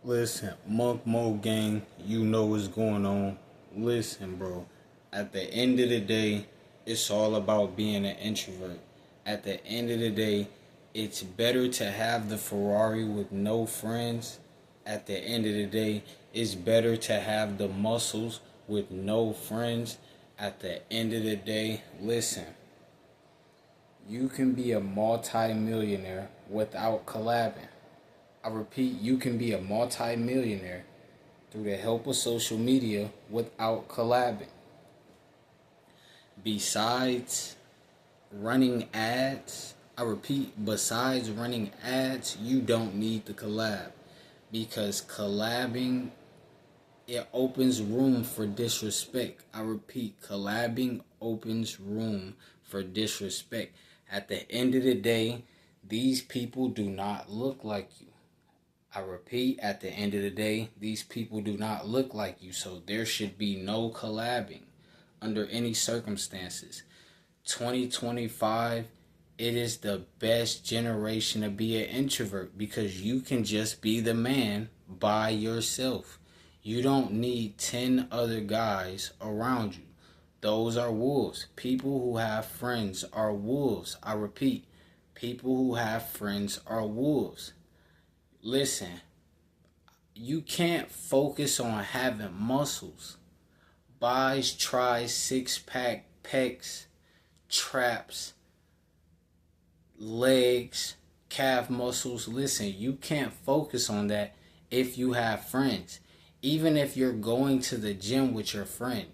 Listen, Monk Mo gang, you know what's going on. Listen, bro. At the end of the day, it's all about being an introvert. At the end of the day, it's better to have the Ferrari with no friends. At the end of the day, it's better to have the muscles with no friends. At the end of the day, listen, you can be a multi-millionaire without collabing. I repeat, you can be a multi-millionaire through the help of social media without collabing. Besides running ads, I repeat, besides running ads, you don't need to collab because collabing, it opens room for disrespect. I repeat, collabing opens room for disrespect. At the end of the day, these people do not look like you. I repeat, at the end of the day, these people do not look like you, so there should be no collabing under any circumstances. 2025, it is the best generation to be an introvert because you can just be the man by yourself. You don't need 10 other guys around you. Those are wolves. People who have friends are wolves. I repeat, people who have friends are wolves. Listen, you can't focus on having muscles. Buys, tries, six-pack, pecs, traps, legs, calf muscles. Listen, you can't focus on that if you have friends. Even if you're going to the gym with your friend,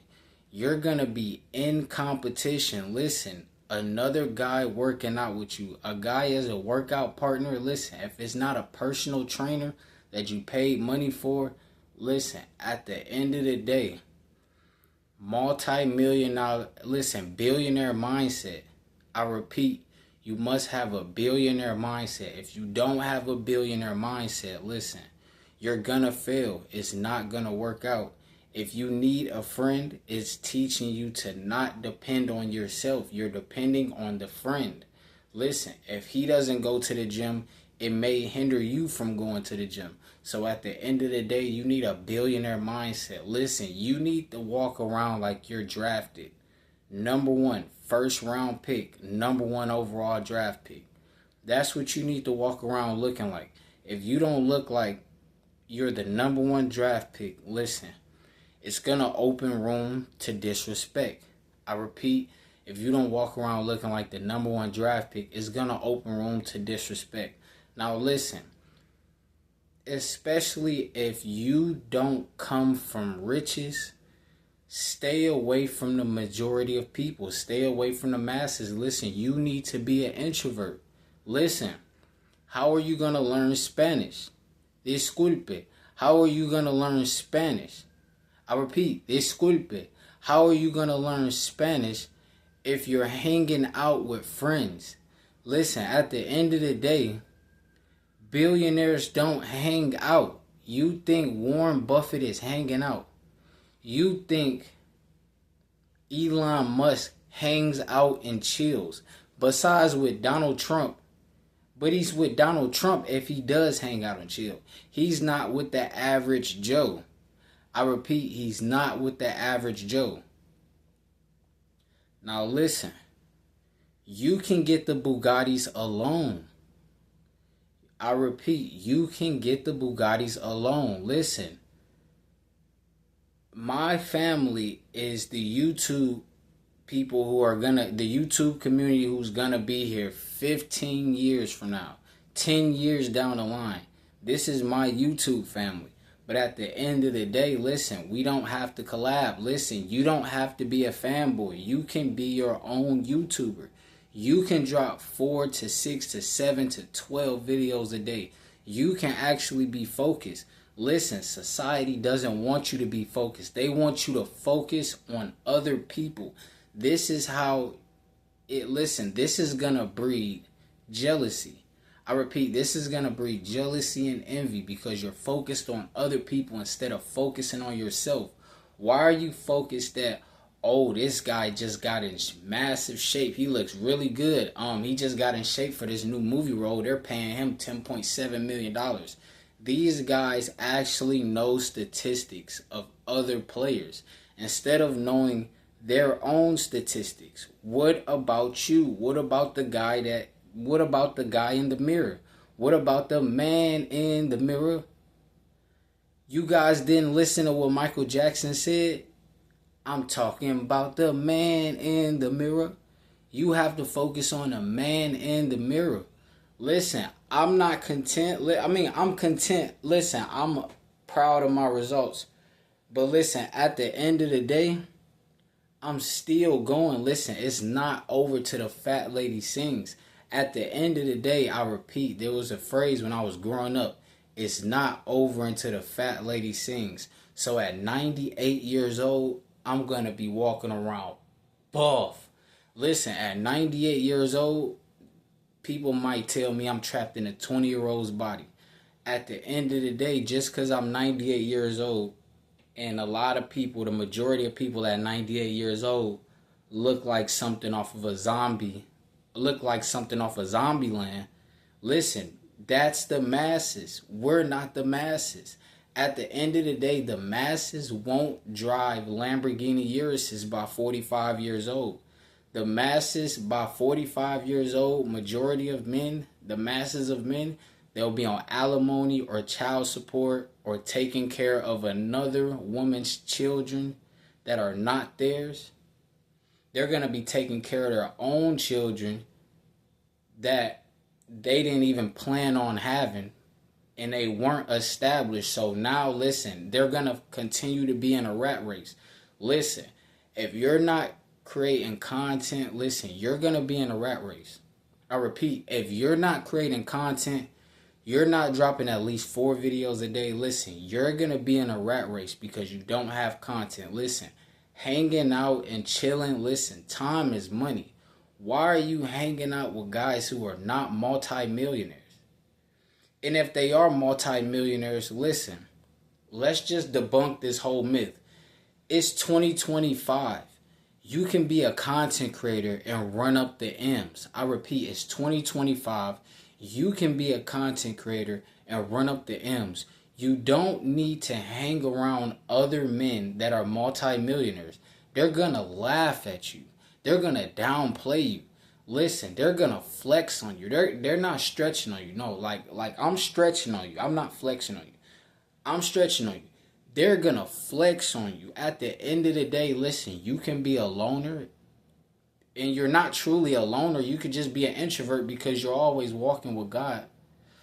you're going to be in competition. Listen, another guy working out with you, a guy as a workout partner, listen, if it's not a personal trainer that you paid money for, listen, at the end of the day, multi-million dollar, listen, billionaire mindset. I repeat, you must have a billionaire mindset. If you don't have a billionaire mindset, listen, you're gonna fail. It's not gonna work out. If you need a friend, it's teaching you to not depend on yourself. You're depending on the friend. Listen, if he doesn't go to the gym, it may hinder you from going to the gym. So at the end of the day, you need a billionaire mindset. Listen, you need to walk around like you're drafted. Number one, first round pick, number one overall draft pick. That's what you need to walk around looking like. If you don't look like you're the number one draft pick, listen, it's going to open room to disrespect. I repeat, if you don't walk around looking like the number one draft pick, it's going to open room to disrespect. Now listen, especially if you don't come from riches, stay away from the majority of people. Stay away from the masses. Listen, you need to be an introvert. Listen, how are you going to learn Spanish? Disculpe. How are you going to learn Spanish? I repeat, disculpe. How are you going to learn Spanish if you're hanging out with friends? Listen, at the end of the day, billionaires don't hang out. You think Warren Buffett is hanging out. You think Elon Musk hangs out and chills. Besides with Donald Trump. But he's with Donald Trump if he does hang out and chill. He's not with the average Joe. I repeat, he's not with the average Joe. Now listen, you can get the Bugattis alone. I repeat, you can get the Bugattis alone. Listen, my family is the YouTube people who are the YouTube community who's gonna be here 15 years from now, 10 years down the line. This is my YouTube family. But at the end of the day, listen, we don't have to collab. Listen, you don't have to be a fanboy. You can be your own YouTuber. You can drop 4 to 6 to 7 to 12 videos a day. You can actually be focused. Listen, society doesn't want you to be focused. They want you to focus on other people. This is how this is going to breed jealousy. I repeat, this is going to breed jealousy and envy because you're focused on other people instead of focusing on yourself. Why are you focused that, oh, this guy just got in massive shape. He looks really good. He just got in shape for this new movie role. They're paying him $10.7 million. These guys actually know statistics of other players instead of knowing their own statistics. What about you? What about the guy in the mirror? What about the man in the mirror? You guys didn't listen to what Michael Jackson said? I'm talking about the man in the mirror. You have to focus on the man in the mirror. Listen, I'm not content. I'm content. Listen, I'm proud of my results. But listen, at the end of the day, I'm still going. Listen, it's not over till the fat lady sings. At the end of the day, I repeat, there was a phrase when I was growing up. It's not over until the fat lady sings. So at 98 years old, I'm going to be walking around buff. Listen, at 98 years old, people might tell me I'm trapped in a 20-year-old's body. At the end of the day, just because I'm 98 years old, and a lot of people, the majority of people at 98 years old, look like something off of a zombie, look like something off of Zombieland. Listen, that's the masses. We're not the masses. At the end of the day, the masses won't drive Lamborghini Uruses by 45 years old. The masses by 45 years old, majority of men, the masses of men, they'll be on alimony or child support or taking care of another woman's children that are not theirs. They're going to be taking care of their own children that they didn't even plan on having and they weren't established. So now listen, they're going to continue to be in a rat race. Listen, if you're not creating content, listen, you're going to be in a rat race. I repeat, if you're not creating content, you're not dropping at least 4 videos a day. Listen, you're going to be in a rat race because you don't have content. Listen, hanging out and chilling, listen, time is money. Why are you hanging out with guys who are not multimillionaires? And if they are multimillionaires, listen, let's just debunk this whole myth. It's 2025. You can be a content creator and run up the M's. I repeat, it's 2025. You can be a content creator and run up the M's. You don't need to hang around other men that are multimillionaires. They're going to laugh at you. They're going to downplay you. Listen, they're going to flex on you. They're not stretching on you. No, like I'm stretching on you. I'm not flexing on you. I'm stretching on you. They're going to flex on you. At the end of the day, listen, you can be a loner and you're not truly a loner. You could just be an introvert because you're always walking with God.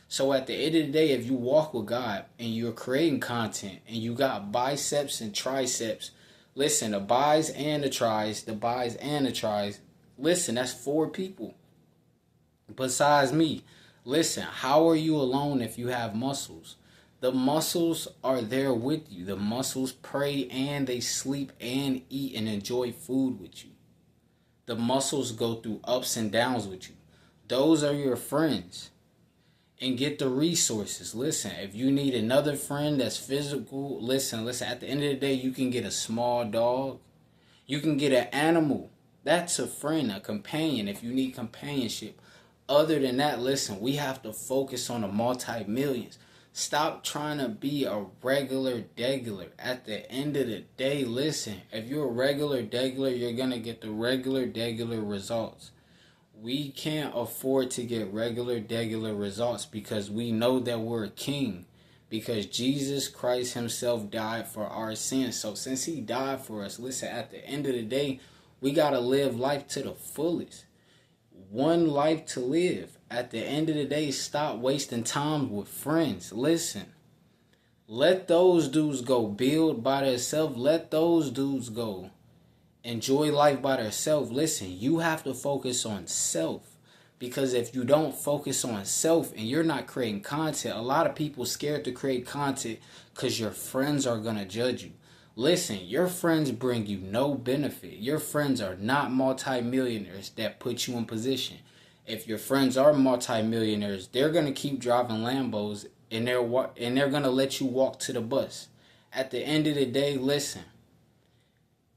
So at the end of the day, if you walk with God and you're creating content and you got biceps and triceps, listen, the bis and the tries, listen, that's 4 people besides me. Listen, how are you alone if you have muscles? The muscles are there with you. The muscles pray and they sleep and eat and enjoy food with you. The muscles go through ups and downs with you. Those are your friends. And get the resources. Listen, if you need another friend that's physical, listen, at the end of the day, you can get a small dog. You can get an animal. That's a friend, a companion, if you need companionship. Other than that, listen, we have to focus on the multi-millions. Stop trying to be a regular degular. At the end of the day, listen, if you're a regular degular, you're going to get the regular degular results. We can't afford to get regular degular results because we know that we're a king. Because Jesus Christ himself died for our sins. So since he died for us, listen, at the end of the day, we got to live life to the fullest. One life to live. At the end of the day, stop wasting time with friends. Listen, let those dudes go build by themselves. Let those dudes go enjoy life by themselves. Listen, you have to focus on self. Because if you don't focus on self and you're not creating content, a lot of people scared to create content because your friends are going to judge you. Listen, your friends bring you no benefit. Your friends are not multimillionaires that put you in position. If your friends are multimillionaires, they're going to keep driving Lambos and they're going to let you walk to the bus. At the end of the day, listen,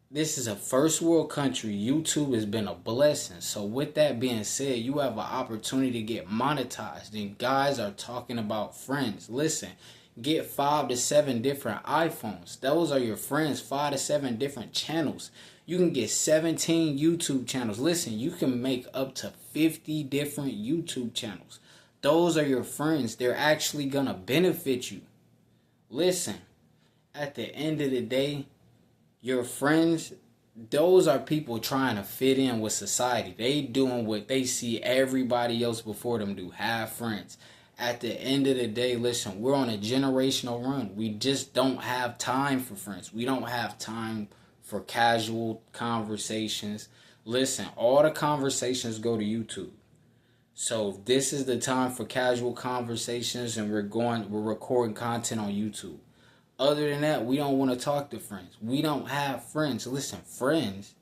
This is a first world country. YouTube has been a blessing. So with that being said, you have an opportunity to get monetized. And guys are talking about friends. Listen, get 5 to 7 different iPhones. Those are your friends. 5 to 7 different channels. You can get 17 YouTube channels. Listen, you can make up to 50 different YouTube channels. Those are your friends. They're actually gonna benefit you. Listen, at the end of the day, your friends, those are people trying to fit in with society. They doing what they see everybody else before them do. Have friends. At the end of the day, listen, we're on a generational run. We just don't have time for friends. We don't have time for casual conversations. Listen, all the conversations go to YouTube. So this is the time for casual conversations, and we're recording content on YouTube. Other than that, we don't want to talk to friends. We don't have friends. Listen, friends.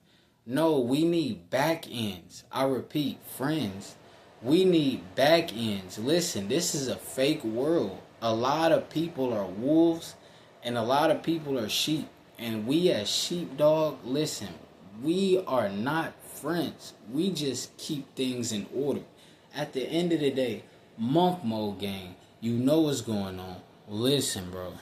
No, we need back ends. I repeat, friends. We need back ends. Listen, this is a fake world. A lot of people are wolves and a lot of people are sheep. And we as sheepdog, listen, we are not friends. We just keep things in order. At the end of the day, monk mode gang, you know what's going on. Listen, bro.